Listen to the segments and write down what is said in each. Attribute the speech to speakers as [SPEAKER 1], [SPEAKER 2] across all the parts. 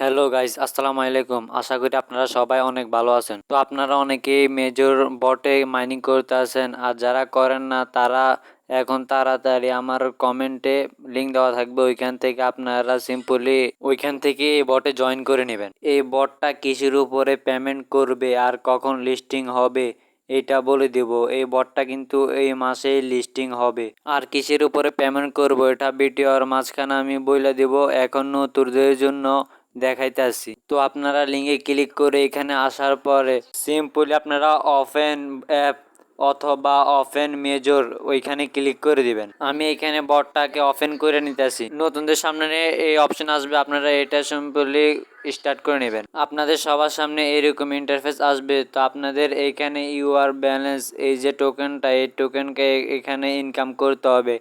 [SPEAKER 1] Hello guys, আসসালামু আলাইকুম। আশা করি আপনারা সবাই অনেক ভালো আছেন। তো আপনারা অনেকেই মেজর বটে মাইনিং করতে আছেন, আর যারা করেন না তারা এখন তাড়াতাড়ি আমার কমেন্টে লিংক দেওয়া থাকবে, ওইখান থেকে আপনারা সিম্পলি ওইখান থেকে এই বটে জয়েন করে নেবেন। এই বটটা কিসের উপরে পেমেন্ট করবে আর কখন লিস্টিং হবে এটা বলে দিব। এই বটটা কিন্তু এই মাসেই লিস্টিং হবে। আর কিসের উপরে পেমেন্ট করব এটা ভিডিওর মাঝখানে আমি বলে দিব। এখন নতুনদের জন্য দেখাইতে আসছি। তো আপনারা লিঙ্কে ক্লিক করে এখানে আসার পরে সিম্পলি আপনারা ওপেন অ্যাপ অথবা ওপেন মেজর ওইখানে ক্লিক করে দিবেন। আমি এখানে বটটাকে ওপেন করে নিতেছি। নতুনদের সামনে এই অপশন আসবে, আপনারা এটা সিম্পলি স্টার্ট করে নেবেন। আপনাদের সবার সামনে এরকম ইন্টারফেস আসবে। তো আপনাদের এইখানে ইউআর ব্যালেন্স, এই যে টোকেনটা, এই টোকেনকে এখানে ইনকাম করতে হবে।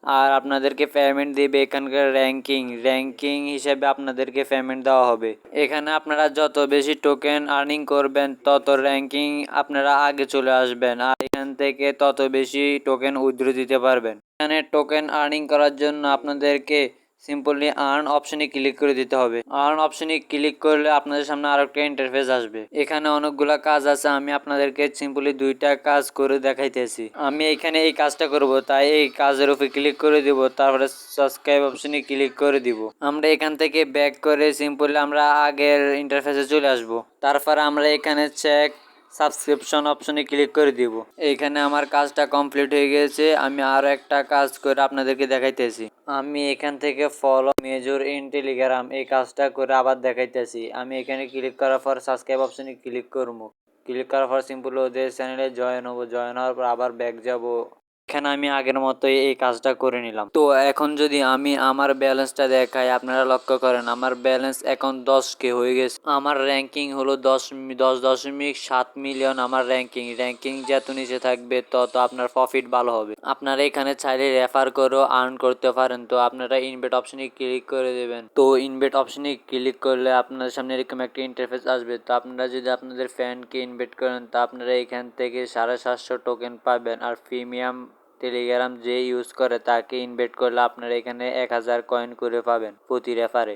[SPEAKER 1] আর আপনাদেরকে পেমেন্ট দিবে এখানকার র্যাঙ্কিং হিসেবে আপনাদেরকে পেমেন্ট দেওয়া হবে। এখানে আপনারা যত বেশি টোকেন আর্নিং করবেন তত র্যাঙ্কিং আপনারা আগে চলে আসবেন, আর এখান থেকে তত বেশি টোকেন উইথড্র দিতে পারবেন। এখানে টোকেন আর্নিং করার জন্য আপনাদেরকে সিম্পলি আর্ন অপশনে ক্লিক করে দিতে হবে। আর্ন অপশনে ক্লিক করলে আপনাদের সামনে আরো একটা ইন্টারফেস আসবে। এখানে অনেকগুলা কাজ আছে, আমি আপনাদেরকে সিম্পলি দুইটা কাজ করে দেখাইতেছি। আমি এখানে এই কাজটা করব, তাই এই কাজের উপর ক্লিক করে দিব, তারপরে সাবস্ক্রাইব অপশনে ক্লিক করে দিব। আমরা এখান থেকে ব্যাক করে সিম্পলি আমরা আগের ইন্টারফেসে চলে আসব। তারপরে আমরা এখানে চেক সাবস্ক্রিপশন অপশনে ক্লিক করে দিব। এইখানে আমার কাজটা কমপ্লিট হয়ে গেছে। আমি আরো একটা কাজ করে আপনাদেরকে দেখাইতেছি। আমি এখান থেকে ফলো মেজর ইন টেলিগ্রাম এই কাজটা করে আবার দেখাইতেছি। আমি এখানে ক্লিক করার পর সাবস্ক্রাইব অপশনে ক্লিক করবো। ক্লিক করার পর সিম্পল ওদের চ্যানেলে জয়েন হবো। জয়েন হওয়ার পর আবার ব্যাক যাব। এখানে আমি আগের মতোই এই কাজটা করে নিলাম। তো এখন যদি আমি আমার ব্যালেন্সটা দেখাই, আপনারা লক্ষ্য করেন আমার ব্যালেন্স এখন 10K হয়ে গেছে। আমার র্যাঙ্কিং হলো 10.7 মিলিয়ন। আমার র্যাঙ্কিং যত নিচে থাকবে তত আপনার প্রফিট ভালো হবে। আপনারা এখানে চাইলে রেফার করেও আর্ন করতে পারেন। তো আপনারা ইনভেট অপশনে ক্লিক করে দেবেন। তো ইনভেট অপশনে ক্লিক করলে আপনাদের সামনে এরকম একটা ইন্টারফেস আসবে। তো আপনারা যদি আপনাদের ফ্যানকে ইনভেট করেন তো আপনারা এখান থেকে 750 টোকেন পাবেন। আর প্রিমিয়াম টেলিগ্রাম যে ইউজ করে তাকে ইনভেট করলে আপনারা এখানে 1000 কয়েন করে পাবেন প্রতি রেফারে।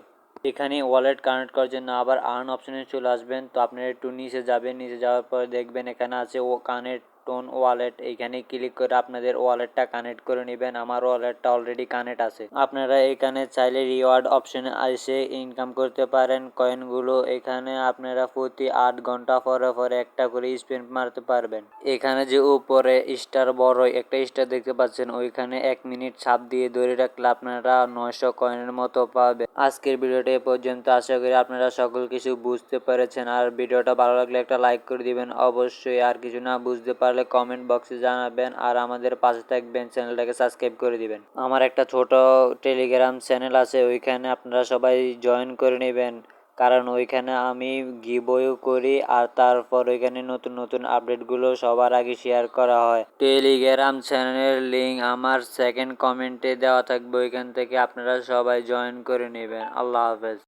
[SPEAKER 1] এখানে ওয়ালেট কানেক্ট করার জন্য আবার আর্ন অপশনে চলে আসবেন। তো আপনারা একটু নিচে যাবেন, নিচে যাওয়ার পর দেখবেন এখানে আছে ও কানেক্ট টোন ওয়ালেট। এইখানে ক্লিক করে আপনাদের ওয়ালেটটা কানেক্ট করে নেবেন। আমার ওয়ালেটটা অলরেডি কানেক্ট আছে। আপনারা এখানে চাইলে রিওয়ার্ড অপশনে এসে ইনকাম করতে পারেন কয়েনগুলো। এখানে আপনারা প্রতি 8 ঘন্টা পরে পরে একটা করে স্পেন্ড মারতে পারবেন। এখানে যে উপরে স্টার বড় একটা স্টার দেখতে পাচ্ছেন, ওইখানে 1 মিনিট ছাপ দিয়ে ধরে রাখলে আপনারা 900 কয়েনের মতো পাবেন। আজকের ভিডিওটা এ পর্যন্ত। আশা করি আপনারা সকল কিছু বুঝতে পেরেছেন। আর ভিডিওটা ভালো লাগলে একটা লাইক করে দিবেন অবশ্যই। আর কিছু না বুঝতে পারলে কমেন্ট বক্সে জানাবেন। আর আমাদের পাশে থাকবেন, চ্যানেলটাকে সাবস্ক্রাইব করে দিবেন। আমার একটা ছোট টেলিগ্রাম চ্যানেল আছে, ওইখানে আপনারা সবাই জয়েন করে নেবেন, কারণ ওইখানে আমি গিভওয়ে করি। আর তারপর ওইখানে নতুন নতুন আপডেটগুলো সবার আগে শেয়ার করা হয়। টেলিগ্রাম চ্যানেলের লিঙ্ক আমার সেকেন্ড কমেন্টে দেওয়া থাকবে, ওইখান থেকে আপনারা সবাই জয়েন করে নেবেন। আল্লাহ হাফেজ।